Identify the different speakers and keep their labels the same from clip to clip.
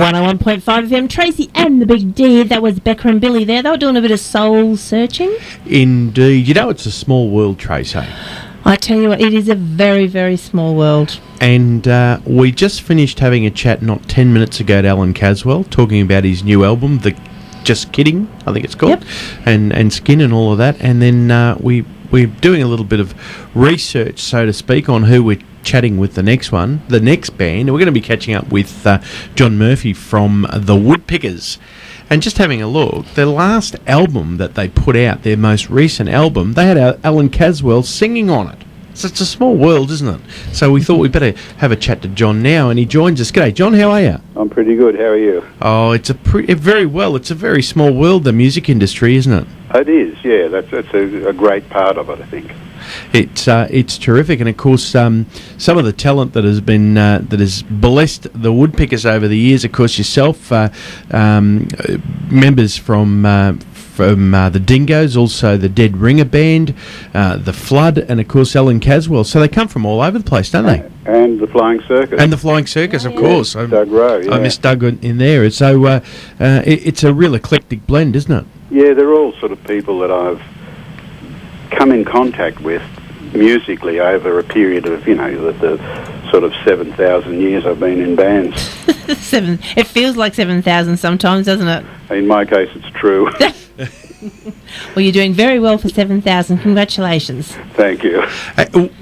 Speaker 1: 101.5 FM, Tracy and the Big D. That was Becca and Billy there. They were doing a bit of soul searching.
Speaker 2: Indeed. You know, it's a small world, Tracy.
Speaker 1: I tell you what, it is a very, very small world.
Speaker 2: And we just finished having a chat not 10 minutes ago to Alan Caswell, talking about his new album, The Just Kidding, I think it's called, and Skin and all of that. And then we're doing a little bit of research, so to speak, on who we're chatting with the next band. We're going to be catching up with John Murphy from the Woodpickers. And just having a look, their last album that they put out, their most recent album, they had Alan Caswell singing on it. So it's a small world, isn't it? So we thought we'd better have a chat to John now, and he joins us. G'day, John, how are you?
Speaker 3: I'm pretty good, how are you?
Speaker 2: Oh, it's very well. It's a very small world, the music industry, isn't it?
Speaker 3: It is, yeah. That's a great part of it, I think.
Speaker 2: It's terrific, and of course, some of the talent that has been that has blessed the Woodpickers over the years. Of course, yourself, members from the Dingoes, also the Dead Ringer Band, the Flood, and of course Alan Caswell. So they come from all over the place, don't they?
Speaker 3: And the Flying Circus.
Speaker 2: And the Flying Circus, of course.
Speaker 3: Doug Rowe. Yeah.
Speaker 2: I missed Doug in there. So it's a real eclectic blend, isn't it?
Speaker 3: Yeah, they're all sort of people that I've come in contact with musically over a period of, the sort of 7,000 years I've been in bands.
Speaker 1: It feels like 7,000 sometimes, doesn't it?
Speaker 3: In my case, it's true.
Speaker 1: Well, you're doing very well for 7,000. Congratulations.
Speaker 3: Thank you.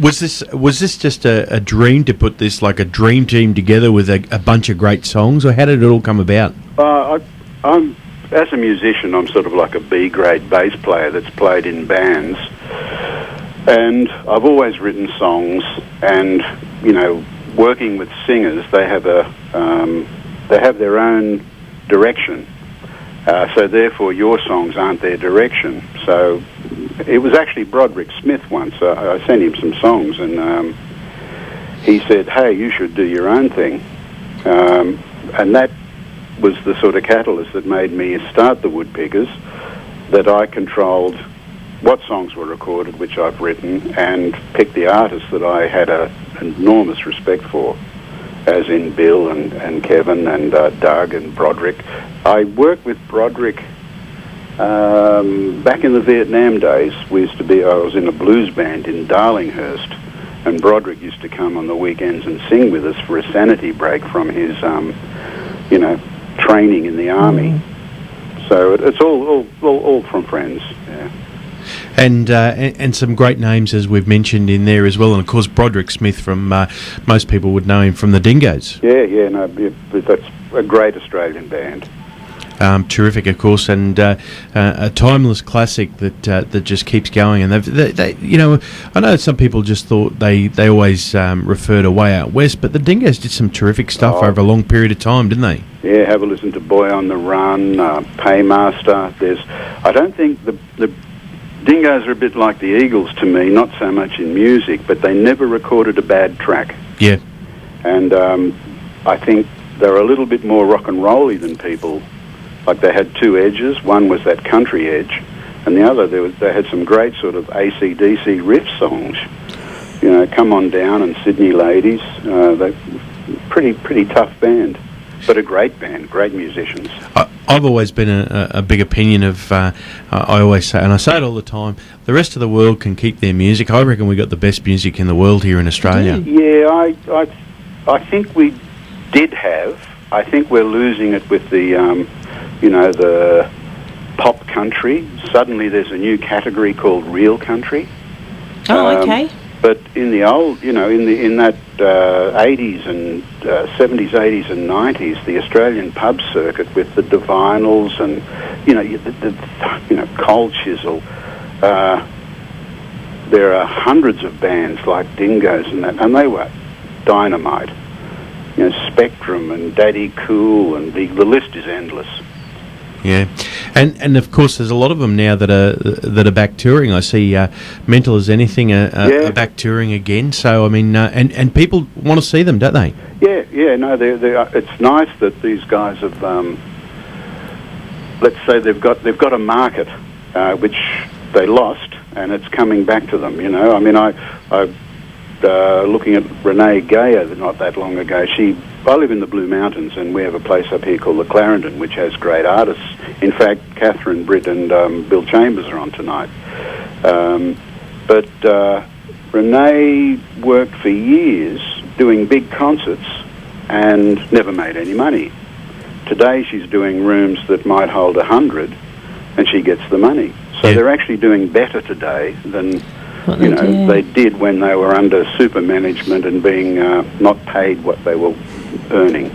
Speaker 2: Was this just a dream to put this, like a dream team together with a bunch of great songs, or how did it all come about?
Speaker 3: I'm as a musician, I'm sort of like a B-grade bass player that's played in bands, and I've always written songs. And working with singers, they have their own direction. So therefore, your songs aren't their direction. So it was actually Broderick Smith once. I sent him some songs, and he said, "Hey, you should do your own thing," and that was the sort of catalyst that made me start the Woodpickers, that I controlled what songs were recorded, which I've written, and picked the artists that I had an enormous respect for, as in Bill and Kevin and Doug and Broderick. I worked with Broderick back in the Vietnam days. I was in a blues band in Darlinghurst, and Broderick used to come on the weekends and sing with us for a sanity break from his, training in the army. So it's all from friends. Yeah.
Speaker 2: And some great names, as we've mentioned, in there as well. And of course, Broderick Smith from most people would know him from the Dingoes.
Speaker 3: That's a great Australian band.
Speaker 2: Terrific, of course, and a timeless classic that just keeps going. And they I know some people just thought they always refer to Way Out West, but the Dingoes did some terrific stuff over a long period of time, didn't they?
Speaker 3: Yeah, have a listen to Boy on the Run, Paymaster. I don't think the Dingoes are a bit like the Eagles to me, not so much in music, but they never recorded a bad track.
Speaker 2: Yeah.
Speaker 3: And I think they're a little bit more rock and roll-y than people. Like, they had two edges. One was that country edge, and the other, they had some great sort of AC/DC riff songs. Come On Down and Sydney Ladies. They're pretty tough band, but a great band, great musicians.
Speaker 2: I've always been a big opinion of, I always say, and I say it all the time, the rest of the world can keep their music. I reckon we got the best music in the world here in Australia.
Speaker 3: Yeah, I think we did have. I think we're losing it with the the pop country. Suddenly there's a new category called real country.
Speaker 1: Oh, okay.
Speaker 3: But in the old, in that 80s and 70s, 80s and 90s, the Australian pub circuit with the Divinals and, the Cold Chisel, there are hundreds of bands like Dingoes and that, and they were dynamite. Spectrum and Daddy Cool, and the list is endless.
Speaker 2: Yeah, and of course there's a lot of them now that are back touring. I see Mental as Anything are back touring again. So I mean, and people want to see them, don't they?
Speaker 3: Yeah. No, it's nice that these guys have. Let's say they've got a market which they lost, and it's coming back to them. I mean, I looking at Renee Gayer not that long ago. She I live in the Blue Mountains, and we have a place up here called the Clarendon, which has great artists. In fact, Catherine Britt and Bill Chambers are on tonight. But Renee worked for years doing big concerts and never made any money. Today she's doing rooms that might hold 100, and she gets the money. So they're actually doing better today than they did when they were under super management and being not paid what they were earning.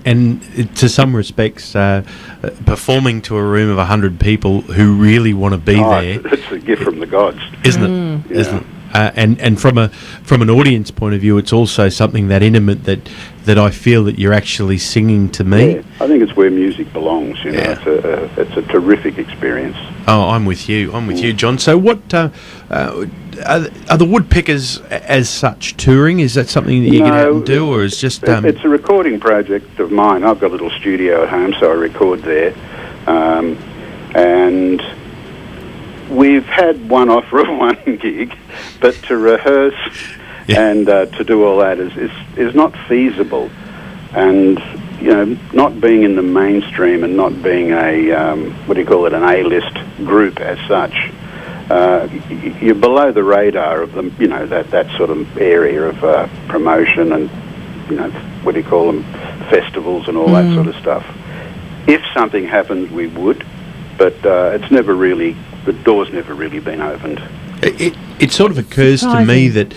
Speaker 2: And to some respects, performing to a room of 100 people who really want to be there,
Speaker 3: it's a gift from the gods,
Speaker 2: isn't it? Yeah. Isn't it? And from an audience point of view, it's also something that intimate that I feel that you're actually singing to me.
Speaker 3: Yeah, I think it's where music belongs. It's a terrific experience.
Speaker 2: Oh, I'm with you. I'm with you, John. So, what are the Woodpickers as such touring? Is that something that you get out and do, or is just?
Speaker 3: It's a recording project of mine. I've got a little studio at home, so I record there, and we've had one offer of one gig, but to rehearse and to do all that is not feasible. And not being in the mainstream and not being a an A-list group as such, you're below the radar of them. That sort of area of promotion and festivals and all that sort of stuff. If something happens, we would, but it's never really. The door's never really been opened.
Speaker 2: It sort of occurs to me that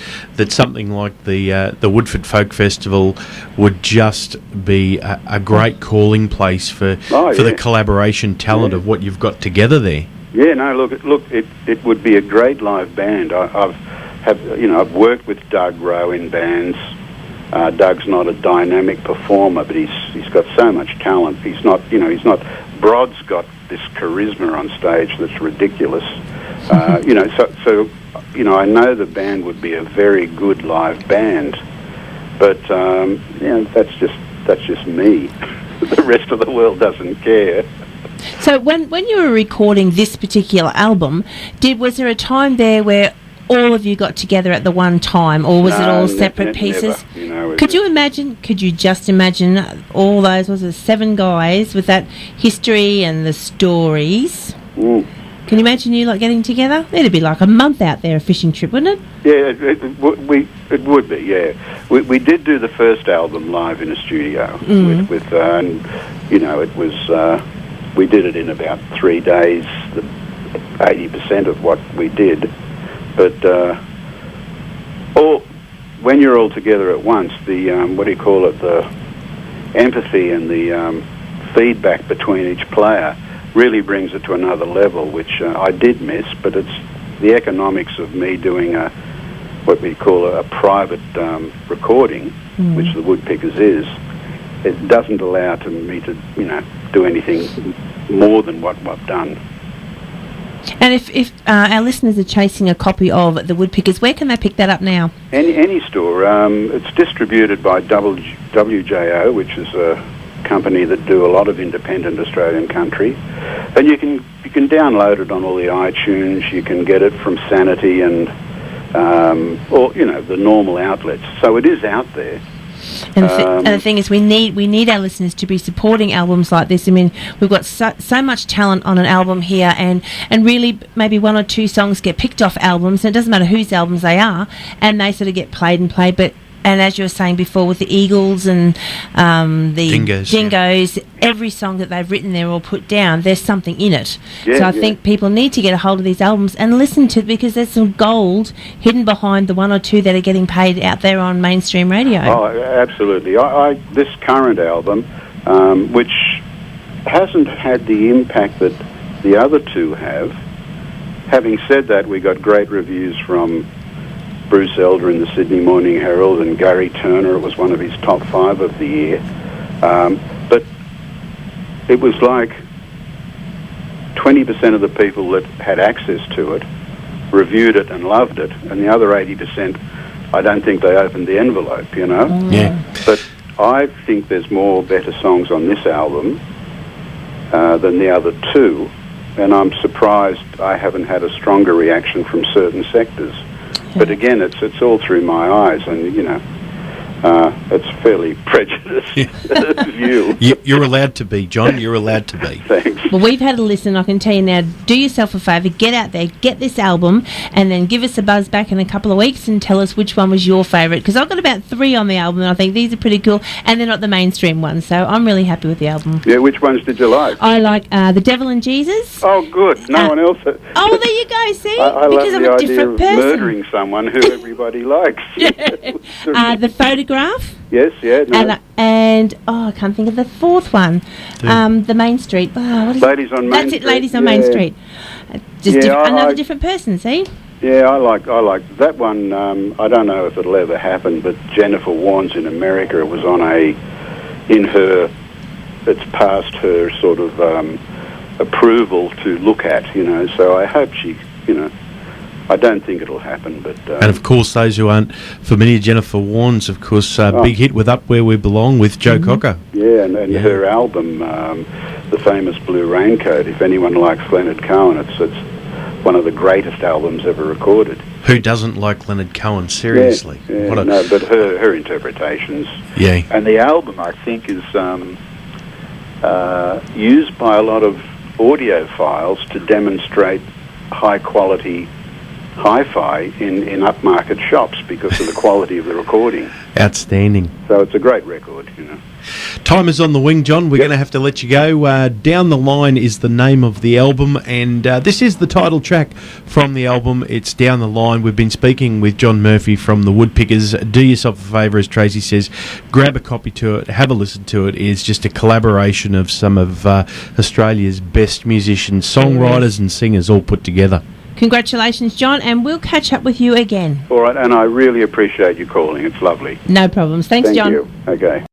Speaker 2: something like the Woodford Folk Festival would just be a great calling place for the collaboration talent of what you've got together there.
Speaker 3: Yeah, no, look, it would be a great live band. I've worked with Doug Rowe in bands. Doug's not a dynamic performer, but he's got so much talent. He's not. Brod's got this charisma on stage that's ridiculous. I know the band would be a very good live band, but that's just me. The rest of the world doesn't care.
Speaker 1: So when you were recording this particular album, was there a time there where all of you got together at the one time, or was it all separate pieces?
Speaker 3: Never.
Speaker 1: Could you just imagine all those, 7 guys with that history and the stories? Can you imagine you getting together? It'd be like a month out there, a fishing trip, wouldn't it?
Speaker 3: Yeah, it would be. Yeah, we did do the first album live in a studio with it was we did it in about 3 days, 80% of what we did. But when you're all together at once, the the empathy and the feedback between each player really brings it to another level, which I did miss. But it's the economics of me doing a private recording, which the Woodpickers is. It doesn't allow me to do anything more than what I've done.
Speaker 1: And if our listeners are chasing a copy of the Woodpickers, where can they pick that up now?
Speaker 3: Any store. It's distributed by WJO, which is a company that do a lot of independent Australian country, and you can download it on all the iTunes. You can get it from Sanity and the normal outlets. So it is out there.
Speaker 1: And the thing is, we need our listeners to be supporting albums like this. I mean, we've got so much talent on an album here, and really maybe 1 or 2 songs get picked off albums, and it doesn't matter whose albums they are, and they sort of get played. But as you were saying before, with the Eagles and the Dingoes, every song that they've written there or put down, there's something in it. I think people need to get a hold of these albums and listen to it, because there's some gold hidden behind the 1 or 2 that are getting paid out there on mainstream radio.
Speaker 3: Oh, absolutely. This current album, which hasn't had the impact that the other 2 have. Having said that, we got great reviews from Bruce Elder in the Sydney Morning Herald, and Gary Turner. It was one of his top 5 of the year. But it was like 20% of the people that had access to it reviewed it and loved it, and the other 80%, I don't think they opened the envelope,
Speaker 2: Yeah.
Speaker 3: But I think there's more better songs on this album than the other 2, and I'm surprised I haven't had a stronger reaction from certain sectors. But again, it's all through my eyes, and It's a fairly prejudiced view.
Speaker 2: You're allowed to be, John. You're allowed to be.
Speaker 3: Thanks.
Speaker 1: Well, we've had a listen. I can tell you now, do yourself a favour, get out there, get this album, and then give us a buzz back in a couple of weeks and tell us which one was your favourite. Because I've got about 3 on the album, and I think these are pretty cool, and they're not the mainstream ones, so I'm really happy with the album.
Speaker 3: Yeah, which ones did you like?
Speaker 1: I like The Devil and Jesus.
Speaker 3: Oh, good. No one else.
Speaker 1: Oh, there you go, see?
Speaker 3: I
Speaker 1: because
Speaker 3: love
Speaker 1: I'm
Speaker 3: the
Speaker 1: a
Speaker 3: idea
Speaker 1: different
Speaker 3: of
Speaker 1: person.
Speaker 3: murdering someone who everybody likes.
Speaker 1: The Photograph.
Speaker 3: Yes, yeah. No.
Speaker 1: And I can't think of the 4th one. The Main Street. Oh, what is
Speaker 3: Ladies on Main
Speaker 1: That's
Speaker 3: Street.
Speaker 1: it, Ladies on Main Street. Another different person, see?
Speaker 3: Yeah, I like that one. I don't know if it'll ever happen, but Jennifer Warnes in America, it was on it's past her sort of approval to look at, so I hope she, I don't think it'll happen, but...
Speaker 2: and of course, those who aren't familiar, Jennifer Warnes, of course, big hit with Up Where We Belong with Joe Cocker.
Speaker 3: Yeah, and her album, the famous Blue Raincoat, if anyone likes Leonard Cohen, it's one of the greatest albums ever recorded.
Speaker 2: Who doesn't like Leonard Cohen, seriously?
Speaker 3: Yeah, but her interpretations...
Speaker 2: Yeah.
Speaker 3: And the album, I think, is used by a lot of audiophiles to demonstrate high-quality hi-fi in upmarket shops because of the quality of the recording.
Speaker 2: Outstanding.
Speaker 3: So it's a great record,
Speaker 2: Time is on the wing, John. We're going to have to let you go. Down the Line is the name of the album, and this is the title track from the album. It's Down the Line. We've been speaking with John Murphy from the Woodpickers. Do yourself a favour, as Tracy says, grab a copy to it, have a listen to it. It's just a collaboration of some of Australia's best musicians, songwriters and singers all put together.
Speaker 1: Congratulations, John, and we'll catch up with you again.
Speaker 3: All right, and I really appreciate you calling. It's lovely.
Speaker 1: No problems. Thanks, John.
Speaker 3: Thank you. Okay.